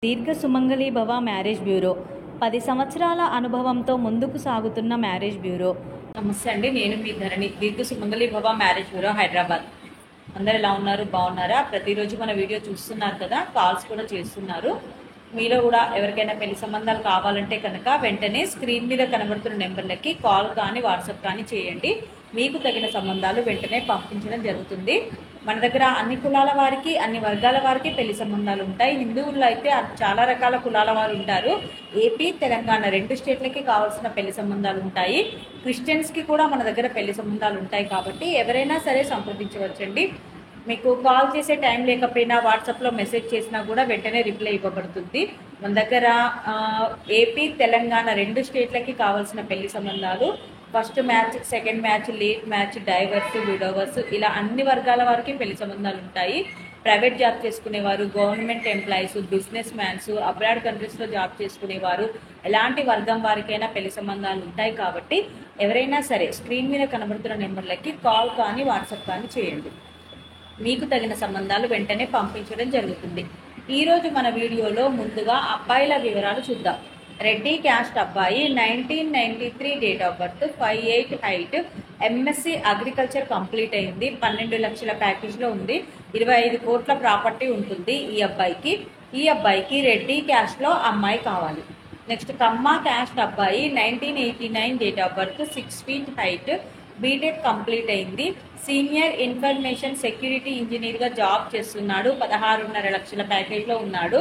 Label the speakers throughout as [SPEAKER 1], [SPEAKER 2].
[SPEAKER 1] దీర్ఘ సుమంగళి భవ marriage bureau 10 సంవత్సరాల అనుభవంతో ముందుకు సాగుతున్న మ్యారేజ్ బ్యూరో.
[SPEAKER 2] నమస్తే అండి, నేను మీ ధరణి, దీర్ఘ సుమంగళి భవ మ్యారేజ్ బ్యూరో, హైదరాబాద్. అందరు ఎలా ఉన్నారు? బాగున్నారా? ప్రతిరోజు మన వీడియో చూస్తున్నారు కదా, కాల్స్ కూడా చేస్తున్నారు. మీలో కూడా ఎవరికైనా పెళ్లి సంబంధాలు కావాలంటే కనుక వెంటనే స్క్రీన్ మీద కనబడుతున్న నెంబర్లకి కాల్ కానీ వాట్సాప్ కానీ చేయండి. మీకు తగిన సంబంధాలు వెంటనే పంపించడం జరుగుతుంది. మన దగ్గర అన్ని కులాల వారికి, అన్ని వర్గాల వారికి పెళ్లి సంబంధాలు ఉంటాయి. హిందువుల్లో అయితే చాలా రకాల కులాల వారు ఉంటారు. ఏపీ, తెలంగాణ 2 స్టేట్లకి కావాల్సిన పెళ్లి సంబంధాలు ఉంటాయి. క్రిస్టియన్స్కి కూడా మన దగ్గర పెళ్లి సంబంధాలు ఉంటాయి. కాబట్టి ఎవరైనా సరే సంప్రదించవచ్చండి. మీకు కాల్ చేసే టైం లేకపోయినా వాట్సాప్లో మెసేజ్ చేసినా కూడా వెంటనే రిప్లై ఇవ్వబడుతుంది. మన దగ్గర ఏపీ, తెలంగాణ 2 స్టేట్లకి కావాల్సిన పెళ్లి సంబంధాలు, first match, second match, late match, divorce, widowers, ఇలా అన్ని వర్గాల వారికి పెళ్లి సంబంధాలు ఉంటాయి. ప్రైవేట్ జాబ్ చేసుకునేవారు, government employees, business mans, abroad కంట్రీస్లో జాబ్ చేసుకునేవారు, ఎలాంటి వర్గం వారికైనా పెళ్లి సంబంధాలు ఉంటాయి. కాబట్టి ఎవరైనా సరే స్క్రీన్ మీద కనబడుతున్న నెంబర్లకి కాల్ కానీ వాట్సాప్ కానీ చేయండి. మీకు తగిన సంబంధాలు వెంటనే పంపించడం జరుగుతుంది. ఈరోజు మన వీడియోలో ముందుగా అబ్బాయిల వివరాలు చూద్దాం. రెడ్డి క్యాస్ట్ అబ్బాయి, 1993 date of birth, 5'8" height, MSc agriculture complete అయింది, 12 లక్షల ప్యాకేజ్లో ఉంది, 25 కోట్ల ప్రాపర్టీ ఉంటుంది ఈ అబ్బాయికి రెడ్డి క్యాస్ట్లో అమ్మాయి కావాలి. నెక్స్ట్ కమ్మ క్యాస్ట్ అబ్బాయి, 1989 date of birth, 6 feet height, BTech complete అయింది, సీనియర్ ఇన్ఫర్మేషన్ సెక్యూరిటీ ఇంజనీర్గా జాబ్ చేస్తున్నాడు, 16.5 లక్షల ప్యాకేజ్లో ఉన్నాడు.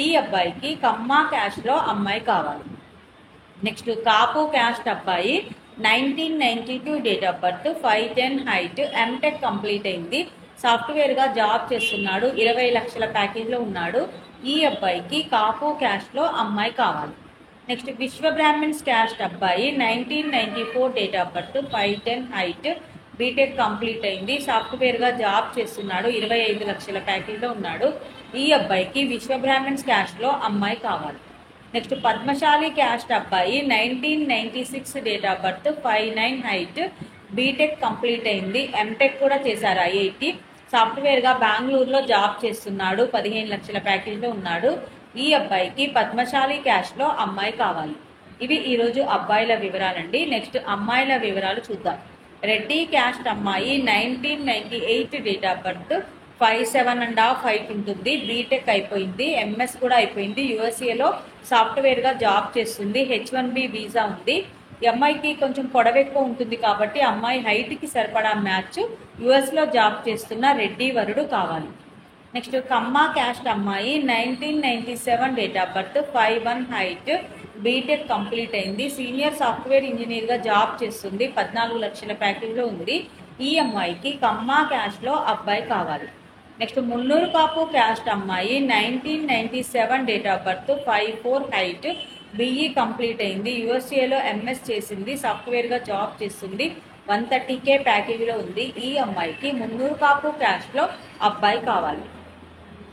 [SPEAKER 2] ఈ అబ్బాయికి కమ్మ క్యాస్ట్లో అమ్మాయి కావాలి. నెక్స్ట్ కాపు క్యాస్ట్ అబ్బాయి, 1992 date of birth, 5'10" height, MTech complete అయింది, సాఫ్ట్వేర్గా జాబ్ చేస్తున్నాడు, 20 లక్షల ప్యాకేజ్లో ఉన్నాడు. ఈ అబ్బాయికి కాపు క్యాస్ట్లో అమ్మాయి కావాలి. నెక్స్ట్ విశ్వ బ్రాహ్మణ్స్ క్యాస్ట్ అబ్బాయి, 1994 date of birth, 5'10" height, BTech complete అయింది, సాఫ్ట్వేర్గా జాబ్ చేస్తున్నాడు, 25 లక్షల ప్యాకేజ్లో ఉన్నాడు. ఈ అబ్బాయికి విశ్వ బ్రాహ్మణ్స్ క్యాస్ట్లో అమ్మాయి కావాలి. నెక్స్ట్ పద్మశాలి క్యాస్ట్ అబ్బాయి, 1996 date of birth, 5'9" height, BTech complete అయింది, ఎంటెక్ కూడా చేశారు ఐఐటి, సాఫ్ట్వేర్గా బెంగళూరులో జాబ్ చేస్తున్నాడు, 15 లక్షల ప్యాకేజ్లో ఉన్నాడు. ఈ అబ్బాయికి పద్మశాలి క్యాస్ట్లో అమ్మాయి కావాలి. ఇవి ఈరోజు అబ్బాయిల వివరాలండి. నెక్స్ట్ అమ్మాయిల వివరాలు చూద్దాం. రెడ్డి క్యాస్ట్ అమ్మాయి, 1998 డేట్ ఆఫ్ బర్త్, 5'7.5" హైట్ ఉంటుంది, బీటెక్ అయిపోయింది, ఎంఎస్ కూడా అయిపోయింది, యూఎస్ఏలో సాఫ్ట్వేర్గా జాబ్ చేస్తుంది, H1B వీసా ఉంది. ఈ అమ్మాయికి కొంచెం పొడవు ఎక్కువ ఉంటుంది కాబట్టి అమ్మాయి హైట్కి సరిపడా మ్యాచ్, యుఎస్లో జాబ్ చేస్తున్న రెడ్డి వరుడు కావాలి. నెక్స్ట్ కమ్మ క్యాస్ట్ అమ్మాయి, 1997 date of birth, 5'1" height, BTech complete అయింది, సీనియర్ సాఫ్ట్వేర్ ఇంజనీర్గా జాబ్ చేస్తుంది, 14 లక్షల ప్యాకేజ్లో ఉంది. ఈ అమ్మాయికి కమ్మ క్యాస్ట్లో అబ్బాయి కావాలి. నెక్స్ట్ మున్నూరు కాపు క్యాస్ట్ అమ్మాయి, 1997 date of birth, 5'4" height, BE complete అయింది, యూఎస్ఏలో ఎంఎస్ చేసింది, సాఫ్ట్వేర్గా జాబ్ చేస్తుంది, 130K ప్యాకేజీలో ఉంది. ఈ అమ్మాయికి మున్నూరు కాపు క్యాస్ట్లో అబ్బాయి కావాలి.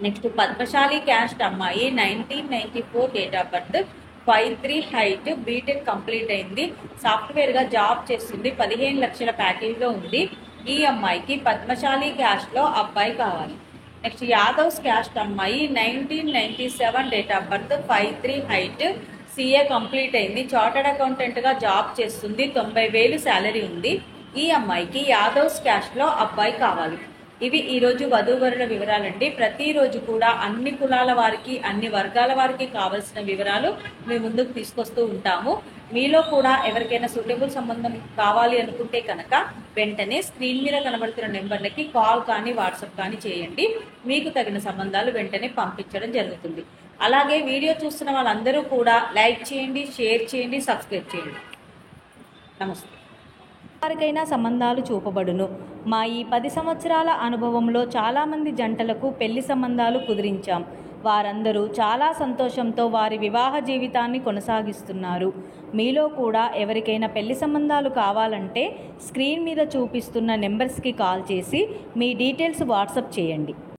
[SPEAKER 2] నెక్స్ట్ పద్మశాలి క్యాస్ట్ అమ్మాయి, 1994 date of birth, 5'3" height, BTech complete అయింది, సాఫ్ట్వేర్గా జాబ్ చేస్తుంది, 15 లక్షల ప్యాకేజ్లో ఉంది. ఈ అమ్మాయికి పద్మశాలి క్యాస్ట్లో అబ్బాయి కావాలి. నెక్స్ట్ యాదవ్స్ క్యాస్ట్ అమ్మాయి, 1997 date of birth, 5'3" height, CA complete అయింది, చార్టర్డ్ అకౌంటెంట్గా జాబ్ చేస్తుంది, 90,000 శాలరీ ఉంది. ఈ అమ్మాయికి యాదవ్స్ క్యాస్ట్లో అబ్బాయి కావాలి. ఇవి ఈరోజు వధూవరుల వివరాలండి. ప్రతిరోజు కూడా అన్ని కులాల వారికి, అన్ని వర్గాల వారికి కావాల్సిన వివరాలు మీ ముందుకు తీసుకొస్తూ ఉంటాము. మీలో కూడా ఎవరికైనా సూటబుల్ సంబంధం కావాలి అనుకుంటే కనుక వెంటనే స్క్రీన్ మీద కనబడుతున్న నెంబర్లకి కాల్ కానీ వాట్సాప్ కానీ చేయండి. మీకు తగిన సంబంధాలు వెంటనే పంపించడం జరుగుతుంది. అలాగే వీడియో చూస్తున్న వాళ్ళందరూ కూడా లైక్ చేయండి, షేర్ చేయండి, సబ్స్క్రైబ్ చేయండి. నమస్తే.
[SPEAKER 1] వారికైనా సంబంధాలు చూపబడును. మా ఈ 10 సంవత్సరాల అనుభవంలో చాలామంది జంటలకు పెళ్లి సంబంధాలు కుదిరించాం. వారందరూ చాలా సంతోషంతో వారి వివాహ జీవితాన్ని కొనసాగిస్తున్నారు. మీలో కూడా ఎవరికైనా పెళ్లి సంబంధాలు కావాలంటే స్క్రీన్ మీద చూపిస్తున్న నెంబర్స్కి కాల్ చేసి మీ డీటెయిల్స్ వాట్సాప్ చేయండి.